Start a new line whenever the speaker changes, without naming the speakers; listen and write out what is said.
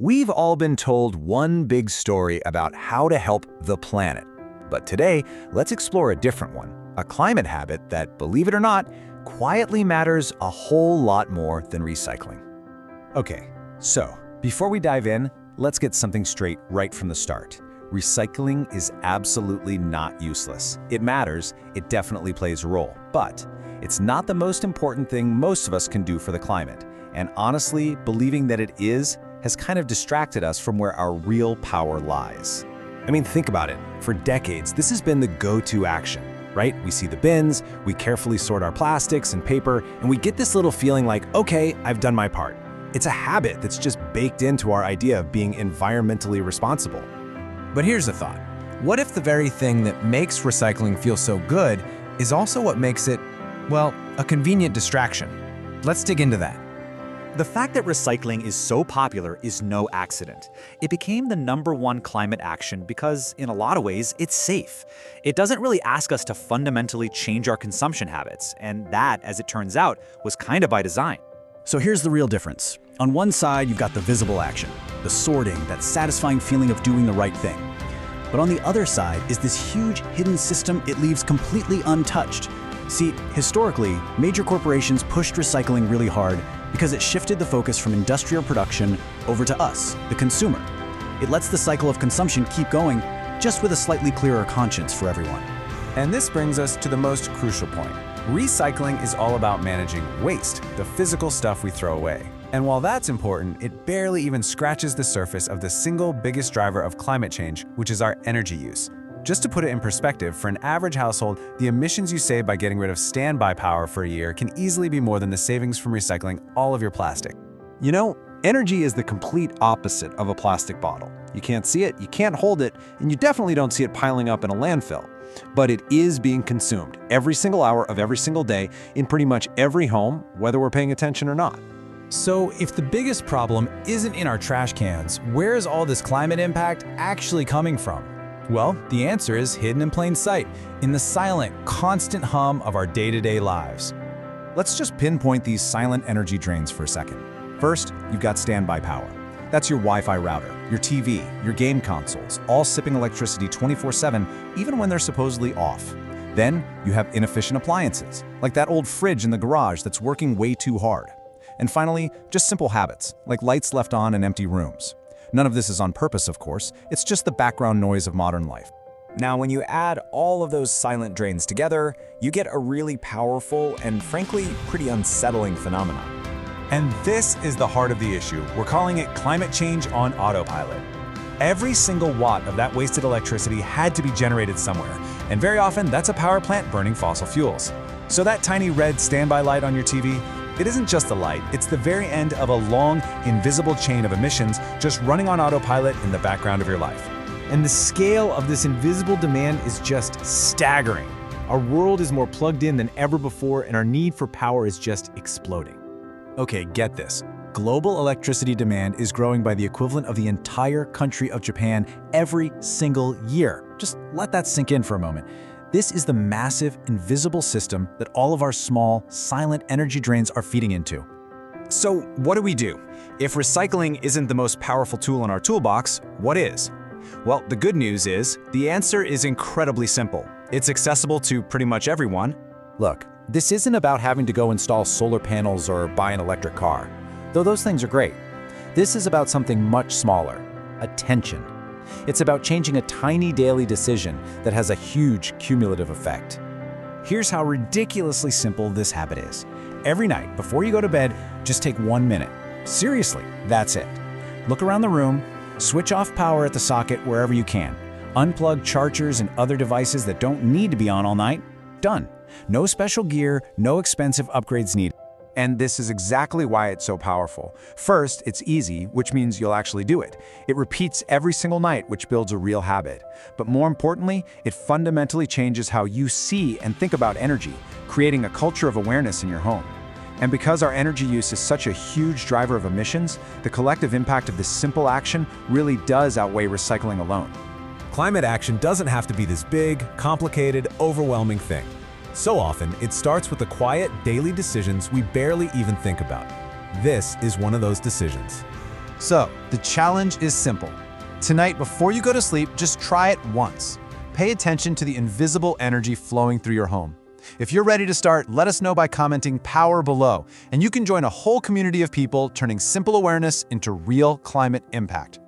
We've all been told one big story about how to help the planet. But today, let's explore a different one, a climate habit that, believe it or not, quietly matters a whole lot more than recycling. Okay, so before we dive in, let's get something straight right from the start. Recycling is absolutely not useless. It matters, it definitely plays a role, but it's not the most important thing most of us can do for the climate. And honestly, believing that it is has kind of distracted us from where our real power lies. I mean, think about it. For decades, this has been the go-to action, right? We see the bins, we carefully sort our plastics and paper, and we get this little feeling like, okay, I've done my part. It's a habit that's just baked into our idea of being environmentally responsible.
But here's a thought. What if the very thing that makes recycling feel so good is also what makes it, well, a convenient distraction? Let's dig into that.
The fact that recycling is so popular is no accident. It became the #1 climate action because, in a lot of ways, it's safe. It doesn't really ask us to fundamentally change our consumption habits, and that, as it turns out, was kind of by design.
So here's the real difference. On one side, you've got the visible action, the sorting, that satisfying feeling of doing the right thing. But on the other side is this huge hidden system it leaves completely untouched. See, historically, major corporations pushed recycling really hard because it shifted the focus from industrial production over to us, the consumer. It lets the cycle of consumption keep going, just with a slightly clearer conscience for everyone.
And this brings us to the most crucial point. Recycling is all about managing waste, the physical stuff we throw away. And while that's important, it barely even scratches the surface of the single biggest driver of climate change, which is our energy use. Just to put it in perspective, for an average household, the emissions you save by getting rid of standby power for a year can easily be more than the savings from recycling all of your plastic.
You know, energy is the complete opposite of a plastic bottle. You can't see it, you can't hold it, and you definitely don't see it piling up in a landfill. But it is being consumed every single hour of every single day in pretty much every home, whether we're paying attention or not.
So if the biggest problem isn't in our trash cans, where is all this climate impact actually coming from? Well, the answer is hidden in plain sight, in the silent, constant hum of our day-to-day lives.
Let's just pinpoint these silent energy drains for a second. First, you've got standby power. That's your Wi-Fi router, your TV, your game consoles, all sipping electricity 24/7, even when they're supposedly off. Then, you have inefficient appliances, like that old fridge in the garage that's working way too hard. And finally, just simple habits, like lights left on in empty rooms. None of this is on purpose, of course, it's just the background noise of modern life. Now, when you add all of those silent drains together, you get a really powerful and frankly, pretty unsettling phenomenon. And this is the heart of the issue. We're calling it climate change on autopilot. Every single watt of that wasted electricity had to be generated somewhere, and very often that's a power plant burning fossil fuels. So that tiny red standby light on your TV, it isn't just a light, it's the very end of a long, invisible chain of emissions just running on autopilot in the background of your life.
And the scale of this invisible demand is just staggering. Our world is more plugged in than ever before, and our need for power is just exploding.
Okay, get this. Global electricity demand is growing by the equivalent of the entire country of Japan every single year. Just let that sink in for a moment. This is the massive, invisible system that all of our small, silent energy drains are feeding into.
So what do we do? If recycling isn't the most powerful tool in our toolbox, what is? Well, the good news is, the answer is incredibly simple. It's accessible to pretty much everyone.
Look, this isn't about having to go install solar panels or buy an electric car, though those things are great. This is about something much smaller: attention. It's about changing a tiny daily decision that has a huge cumulative effect. Here's how ridiculously simple this habit is. Every night, before you go to bed, just take 1 minute. Seriously, that's it. Look around the room, switch off power at the socket wherever you can. Unplug chargers and other devices that don't need to be on all night. Done. No special gear, no expensive upgrades needed.
And this is exactly why it's so powerful. First, it's easy, which means you'll actually do it. It repeats every single night, which builds a real habit. But more importantly, it fundamentally changes how you see and think about energy, creating a culture of awareness in your home. And because our energy use is such a huge driver of emissions, the collective impact of this simple action really does outweigh recycling alone.
Climate action doesn't have to be this big, complicated, overwhelming thing. So often, it starts with the quiet, daily decisions we barely even think about. This is one of those decisions.
So, the challenge is simple. Tonight, before you go to sleep, just try it once. Pay attention to the invisible energy flowing through your home. If you're ready to start, let us know by commenting power below, and you can join a whole community of people turning simple awareness into real climate impact.